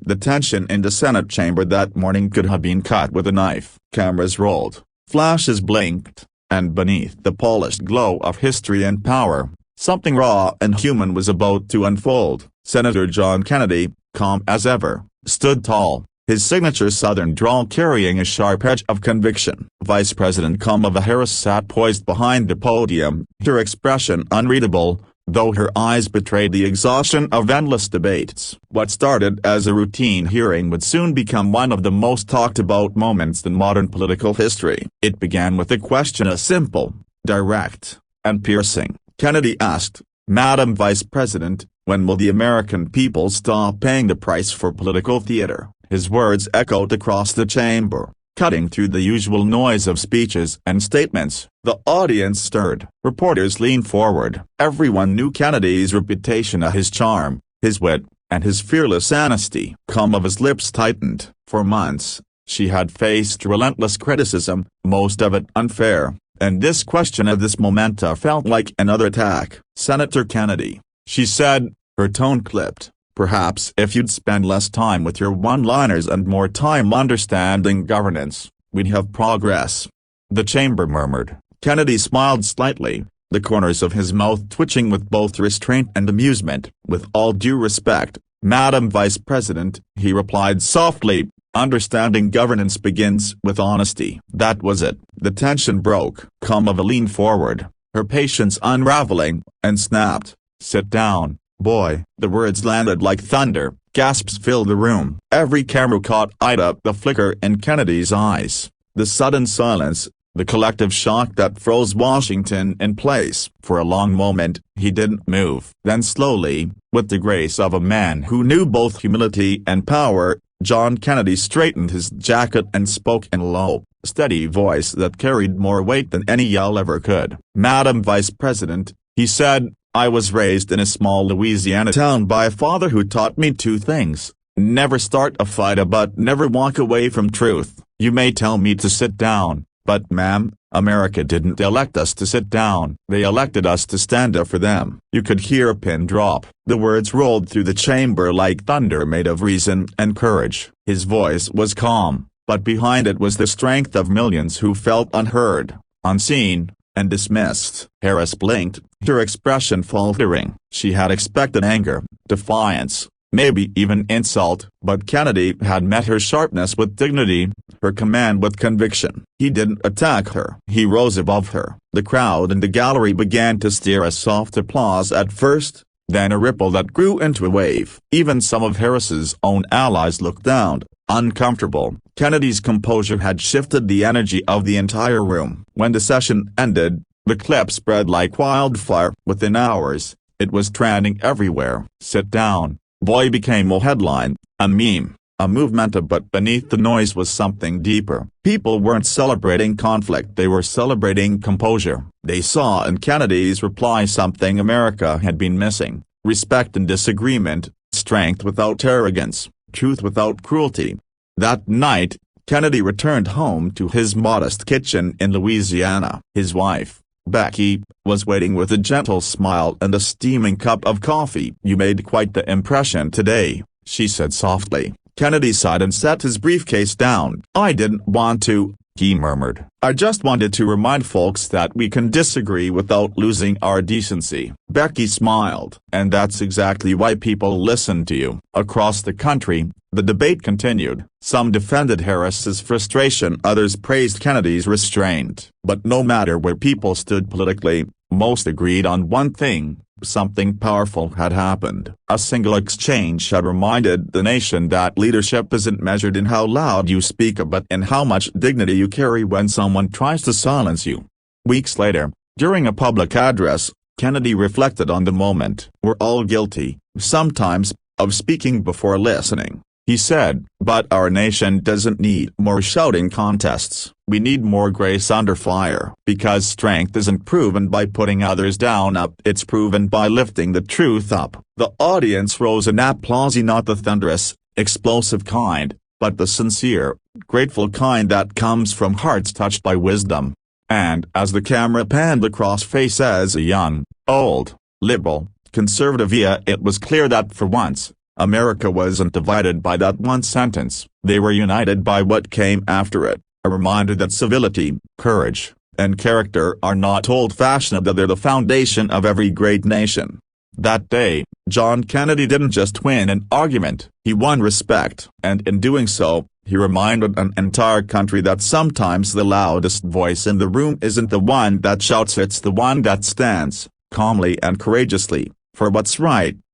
The tension in the Senate chamber that morning could have been cut with a knife. Cameras rolled, flashes blinked, and beneath the polished glow of history and power, something raw and human was about to unfold. Senator John Kennedy, calm as ever, stood tall, his signature Southern drawl carrying a sharp edge of conviction. Vice President Kamala Harris sat poised behind the podium, her expression unreadable, though her eyes betrayed the exhaustion of endless debates. What started as a routine hearing would soon become one of the most talked-about moments in modern political history. It began with a question as simple, direct, and piercing. Kennedy asked, "Madam Vice President, when will the American people stop paying the price for political theater?" His words echoed across the chamber, cutting through the usual noise of speeches and statements. The audience stirred. Reporters leaned forward. Everyone knew Kennedy's reputation, his charm, his wit, and his fearless honesty. Kamala's lips tightened. For months, she had faced relentless criticism, most of it unfair, and this question of this momenta felt like another attack. "Senator Kennedy," she said, her tone clipped. "Perhaps if you'd spend less time with your one-liners and more time understanding governance, we'd have progress." The chamber murmured. Kennedy smiled slightly, the corners of his mouth twitching with both restraint and amusement. "With all due respect, Madam Vice President," he replied softly, "understanding governance begins with honesty." That was it. The tension broke. Kamala leaned forward, her patience unraveling, and snapped, "Sit down, boy." The words landed like thunder. Gasps filled the room. Every camera caught the flicker in Kennedy's eyes, the sudden silence, the collective shock that froze Washington in place. For a long moment, he didn't move. Then slowly, with the grace of a man who knew both humility and power, John Kennedy straightened his jacket and spoke in a low, steady voice that carried more weight than any yell ever could. "Madam Vice President," he said, "I was raised in a small Louisiana town by a father who taught me two things: never start a fight but never walk away from truth. You may tell me to sit down, but ma'am, America didn't elect us to sit down. They elected us to stand up for them." You could hear a pin drop. The words rolled through the chamber like thunder made of reason and courage. His voice was calm, but behind it was the strength of millions who felt unheard, unseen, and dismissed. Harris blinked, her expression faltering. She had expected anger, defiance, maybe even insult, but Kennedy had met her sharpness with dignity, her command with conviction. He didn't attack her. He rose above her. The crowd in the gallery began to stir a soft applause at first, then a ripple that grew into a wave. Even some of Harris's own allies looked down, uncomfortable. Kennedy's composure had shifted the energy of the entire room. When the session ended, the clip spread like wildfire. Within hours, it was trending everywhere. "Sit down, boy" became a headline, a meme, a movement, but beneath the noise was something deeper. People weren't celebrating conflict, they were celebrating composure. They saw in Kennedy's reply something America had been missing: respect in disagreement, strength without arrogance, truth without cruelty. That night, Kennedy returned home to his modest kitchen in Louisiana. His wife, Becky, was waiting with a gentle smile and a steaming cup of coffee. "You made quite the impression today," she said softly. Kennedy sighed and set his briefcase down. "I didn't want to," he murmured. "I just wanted to remind folks that we can disagree without losing our decency." Becky smiled. "And that's exactly why people listen to you." Across the country, the debate continued. Some defended Harris's frustration, others praised Kennedy's restraint. But no matter where people stood politically, most agreed on one thing: something powerful had happened. A single exchange had reminded the nation that leadership isn't measured in how loud you speak but in how much dignity you carry when someone tries to silence you. Weeks later, during a public address, Kennedy reflected on the moment. "We're all guilty, sometimes, of speaking before listening," he said, "but our nation doesn't need more shouting contests. We need more grace under fire. Because strength isn't proven by putting others down, it's proven by lifting the truth up." The audience rose in applause, not the thunderous, explosive kind, but the sincere, grateful kind that comes from hearts touched by wisdom. And as the camera panned across faces, a young, old, liberal, conservative, it was clear that for once, America wasn't divided by that one sentence, they were united by what came after it, a reminder that civility, courage, and character are not old-fashioned, that they're the foundation of every great nation. That day, John Kennedy didn't just win an argument, he won respect, and in doing so, he reminded an entire country that sometimes the loudest voice in the room isn't the one that shouts, it's the one that stands, calmly and courageously, for what's right.